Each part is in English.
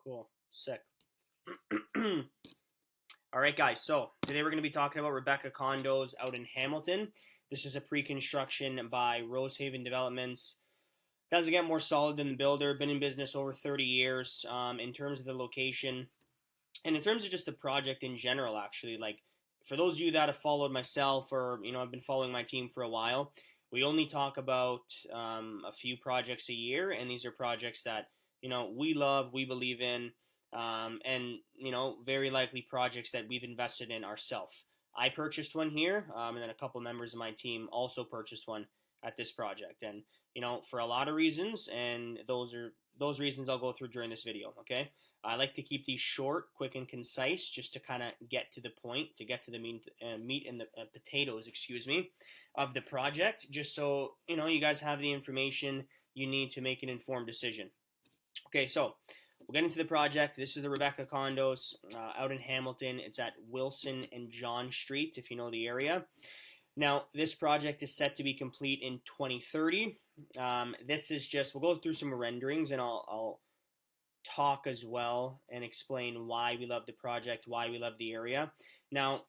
Cool. Sick. All right, guys. So today we're going to be talking about Rebecca Condos out in Hamilton. This is a pre-construction by Rosehaven Developments. Doesn't get more solid than the builder. Been in business over 30 years. In terms of the location, and in terms of just the project in general, actually, like for those of you that have followed myself or I've been following my team for a while, we only talk about a few projects a year, and these are projects that we love, we believe in, and very likely projects that we've invested in ourselves. I purchased one here, and then a couple members of my team also purchased one at this project, and for a lot of reasons, and those reasons I'll go through during this video. Okay, I like to keep these short, quick, and concise, just to kind of get to the point, to get to the meat and the potatoes, excuse me, of the project, just so you guys have the information you need to make an informed decision. Okay, so we'll get into the project. This is the Rebecca Condos out in Hamilton. It's at Wilson and John Street, if you know the area. Now, this project is set to be complete in 2030. This is just, we'll go through some renderings, and I'll talk as well and explain why we love the project, why we love the area. Now,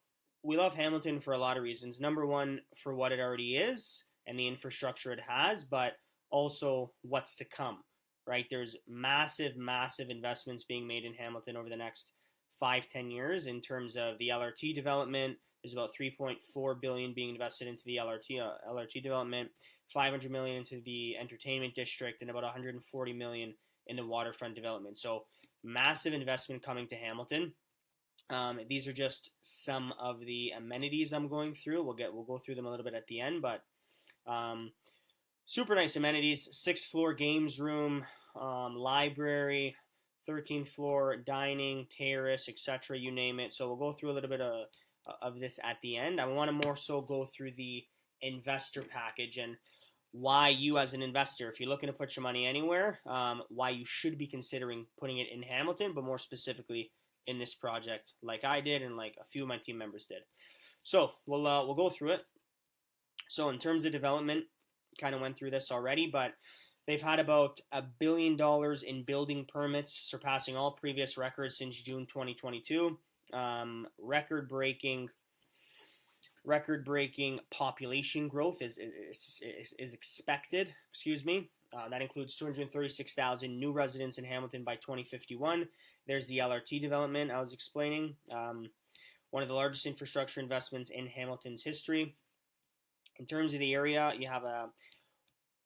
we love Hamilton for a lot of reasons. Number one, for what it already is and the infrastructure it has, but also what's to come, right? There's massive, massive investments being made in Hamilton over the next 5-10 years in terms of the LRT development. There's about $3.4 billion being invested into the LRT development, $500 million into the entertainment district, and about $140 million in the waterfront development. So massive investment coming to Hamilton. These are just some of the amenities I'm going through. We'll go through them a little bit at the end, but super nice amenities. 6th floor games room, library, 13th floor dining, terrace, etc. You name it. So we'll go through a little bit of this at the end. I want to more so go through the investor package and why you as an investor, if you're looking to put your money anywhere, why you should be considering putting it in Hamilton, but more specifically in this project, like I did and like a few of my team members did. So we'll go through it. So in terms of development, kind of went through this already, but they've had about $1 billion in building permits, surpassing all previous records since June 2022. Record-breaking population growth is expected. Excuse me. That includes 236,000 new residents in Hamilton by 2051. There's the LRT development I was explaining. One of the largest infrastructure investments in Hamilton's history. In terms of the area, you have a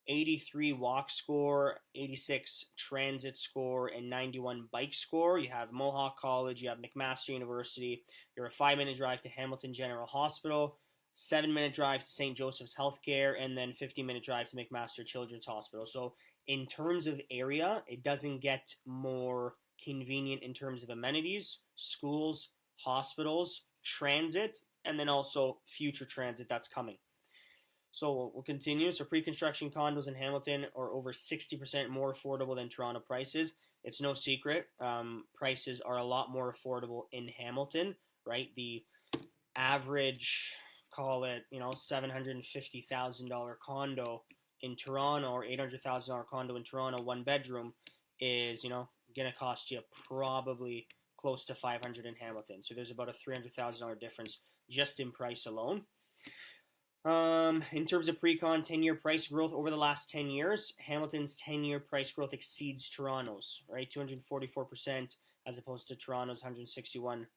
83 walk score, 86 transit score, and 91 bike score. You have Mohawk College, you have McMaster University. You're a 5-minute drive to Hamilton General Hospital, 7-minute drive to St. Joseph's Healthcare, and then 15-minute drive to McMaster Children's Hospital. So in terms of area, it doesn't get more convenient in terms of amenities, schools, hospitals, transit, and then also future transit that's coming. So we'll continue. So pre-construction condos in Hamilton are over 60% more affordable than Toronto prices. It's no secret. Prices are a lot more affordable in Hamilton, right? The average, call it, $750,000 condo in Toronto or $800,000 condo in Toronto, one bedroom, is, going to cost you probably close to $500,000 in Hamilton. So there's about a $300,000 difference just in price alone. In terms of pre-con 10-year price growth over the last 10 years, Hamilton's 10-year price growth exceeds Toronto's, right? 244% as opposed to Toronto's 161%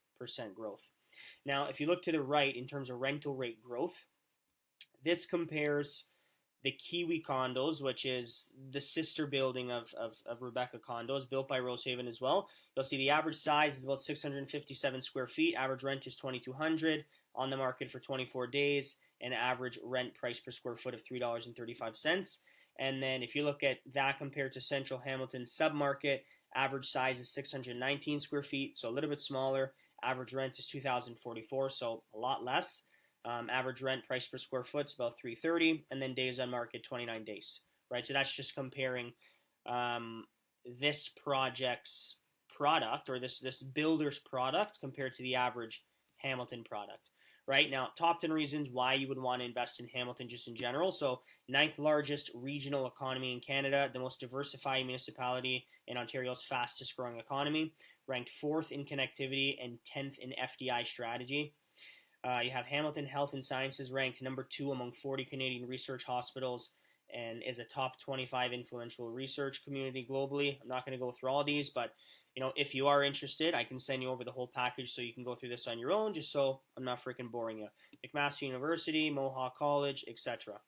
growth. Now, if you look to the right in terms of rental rate growth, this compares the Kiwi Condos, which is the sister building of Rebecca Condos, built by Rosehaven as well. You'll see the average size is about 657 square feet. Average rent is $2,200, on the market for 24 days, and average rent price per square foot of $3.35. And then if you look at that compared to Central Hamilton submarket, average size is 619 square feet, so a little bit smaller. Average rent is $2,044, so a lot less. Average rent price per square foot is about $330, and then days on market 29 days, right? So that's just comparing this project's product, or this builder's product, compared to the average Hamilton product, right? Now, top 10 reasons why you would want to invest in Hamilton just in general. So, ninth largest regional economy in Canada, the most diversified municipality in Ontario's fastest growing economy, ranked fourth in connectivity and 10th in FDI strategy. You have Hamilton Health and Sciences ranked number 2 among 40 Canadian research hospitals and is a top 25 influential research community globally. I'm not going to go through all these, but if you are interested, I can send you over the whole package so you can go through this on your own, just so I'm not freaking boring you. McMaster University, Mohawk College, etc.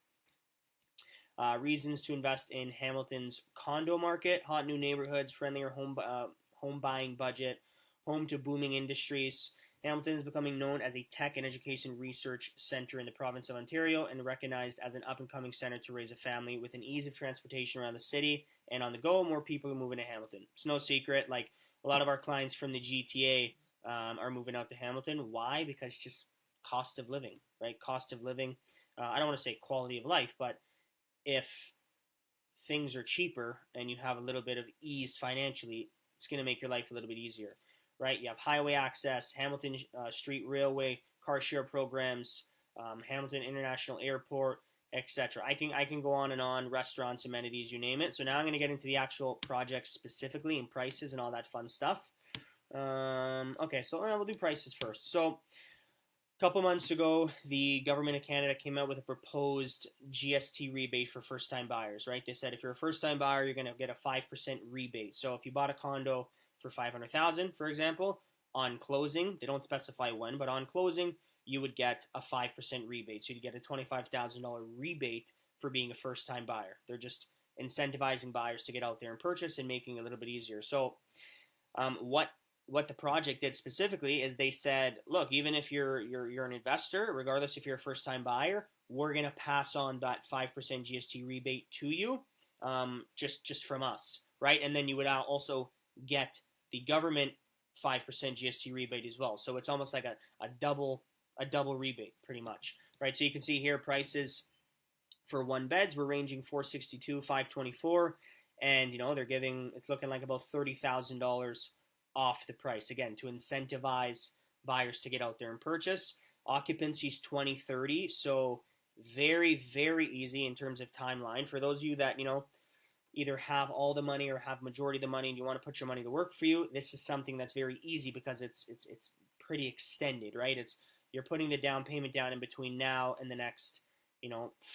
Reasons to invest in Hamilton's condo market: hot new neighborhoods, friendlier home buying budget, home to booming industries. Hamilton is becoming known as a tech and education research center in the province of Ontario and recognized as an up-and-coming center to raise a family with an ease of transportation around the city and on the go. More people are moving to Hamilton. It's no secret. Like, a lot of our clients from the GTA are moving out to Hamilton. Why? Because just cost of living, right? Cost of living. I don't want to say quality of life, but if things are cheaper and you have a little bit of ease financially, it's going to make your life a little bit easier. Right, you have highway access, Hamilton Street Railway, car share programs, Hamilton International Airport, etc. I can go on and on, restaurants, amenities, you name it. So now I'm going to get into the actual project specifically and prices and all that fun stuff. Okay, so we'll do prices first. So a couple months ago, the government of Canada came out with a proposed GST rebate for first-time buyers, right? They said if you're a first-time buyer, you're going to get a 5% rebate. So if you bought a condo for $500,000, for example, on closing, they don't specify when, but on closing, you would get a 5% rebate. So you'd get a $25,000 rebate for being a first-time buyer. They're just incentivizing buyers to get out there and purchase and making it a little bit easier. So what the project did specifically is they said, look, even if you're an investor, regardless if you're a first-time buyer, we're going to pass on that 5% GST rebate to you, just from us, right? And then you would also get the government 5% GST rebate as well. So it's almost like a double rebate, pretty much, right? So you can see here prices for one beds were ranging $462, $524, and it's looking like about $30,000 off the price, again, to incentivize buyers to get out there and purchase. Occupancy is 2030, so very, very easy in terms of timeline. For those of you that either have all the money or have majority of the money and you want to put your money to work for you, this is something that's very easy because it's pretty extended, right? You're putting the down payment down in between now and the next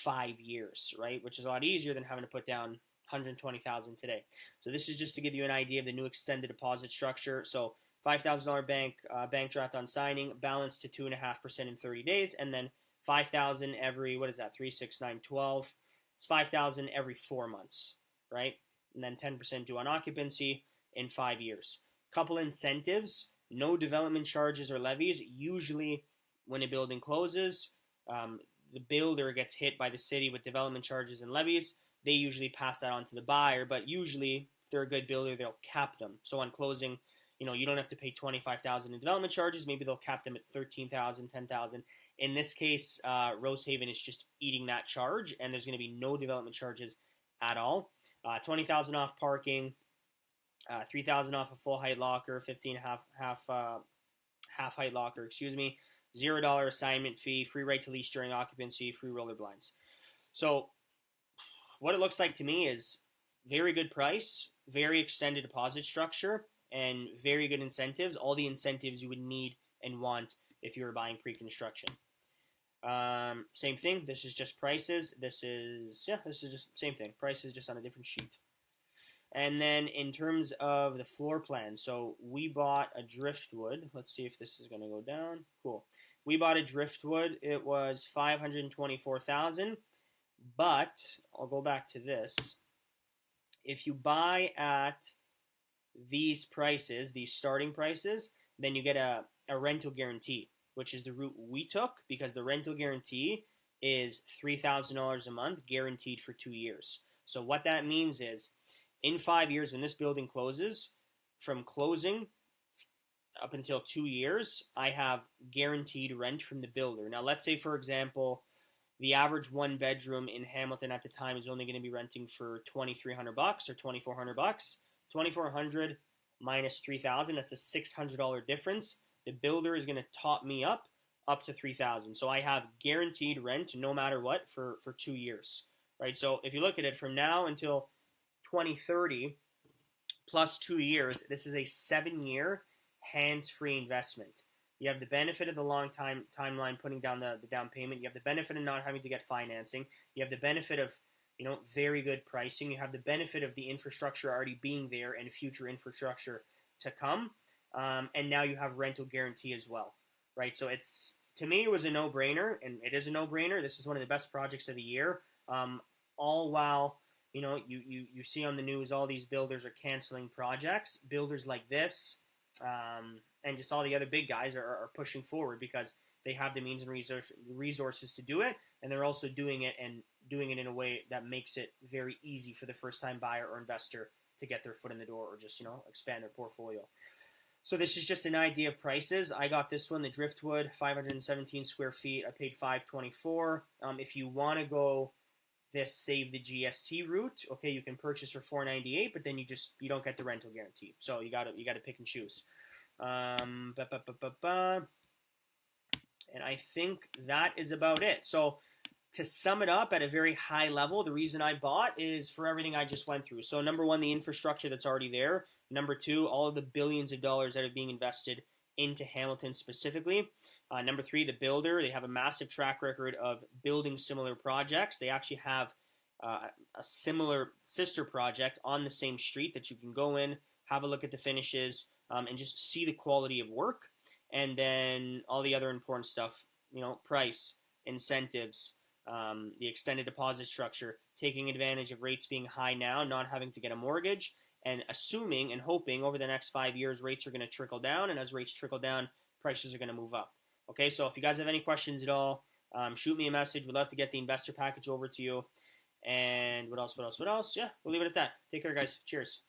5 years, right? Which is a lot easier than having to put down $120,000 today. So this is just to give you an idea of the new extended deposit structure. So $5,000 bank draft on signing, balance to 2.5% in 30 days, and then $5,000 every 3, 6, 9, 12. It's $5,000 every 4 months, right? And then 10% due on occupancy in 5 years. Couple incentives: no development charges or levies. Usually, when a building closes, the builder gets hit by the city with development charges and levies. They usually pass that on to the buyer, but usually, if they're a good builder, they'll cap them. So on closing, you don't have to pay $25,000 in development charges. Maybe they'll cap them at $13,000, $10,000. In this case, Rosehaven is just eating that charge, and there's going to be no development charges at all. $20,000 off parking, $3,000 off a full height locker, $15 half height locker, $0 assignment fee, free right to lease during occupancy, free roller blinds. So what it looks like to me is very good price, very extended deposit structure, and very good incentives. All the incentives you would need and want if you were buying pre-construction. Same thing. This is just prices. This is just same thing. Prices just on a different sheet. And then in terms of the floor plan, so we bought a driftwood. Let's see if this is going to go down. Cool. We bought a driftwood. It was $524,000. But I'll go back to this. If you buy at these prices, these starting prices, then you get a rental guarantee, which is the route we took, because the rental guarantee is $3,000 a month guaranteed for 2 years. So what that means is, in 5 years, when this building closes, from closing up until 2 years, I have guaranteed rent from the builder. Now, let's say, for example, the average one bedroom in Hamilton at the time is only going to be renting for $2,300 or $2,400. $2,400 minus $3,000, that's a $600 difference. The builder is going to top me up up to $3,000. So I have guaranteed rent no matter what for 2 years, right? So if you look at it from now until 2030 plus 2 years, this is a 7-year hands-free investment. You have the benefit of the long timeline putting down the down payment. You have the benefit of not having to get financing. You have the benefit of very good pricing. You have the benefit of the infrastructure already being there and future infrastructure to come. And now you have rental guarantee as well, right? So to me, it was a no-brainer, and it is a no-brainer. This is one of the best projects of the year. All while, you see on the news all these builders are canceling projects. Builders like this, and just all the other big guys are pushing forward because they have the means and resources to do it, and they're also doing it in a way that makes it very easy for the first-time buyer or investor to get their foot in the door or just expand their portfolio. So this is just an idea of prices. I got this one, the Driftwood, 517 square feet. I paid $524. If you want to go this save the GST route, okay, you can purchase for $498, but then you don't get the rental guarantee. So you gotta pick and choose. And I think that is about it. So to sum it up at a very high level, the reason I bought is for everything I just went through. So number one, the infrastructure that's already there. Number two, all of the billions of dollars that are being invested into Hamilton specifically. Number three, the builder. They have a massive track record of building similar projects. They actually have a similar sister project on the same street that you can go in, have a look at the finishes, and just see the quality of work. And then all the other important stuff, price, incentives, the extended deposit structure, taking advantage of rates being high now, not having to get a mortgage, and assuming and hoping over the next 5 years rates are going to trickle down, and as rates trickle down, prices are going to move up. Okay, so if you guys have any questions at all, shoot me a message. We'd love to get the investor package over to you. And what else? Yeah, we'll leave it at that. Take care, guys. Cheers.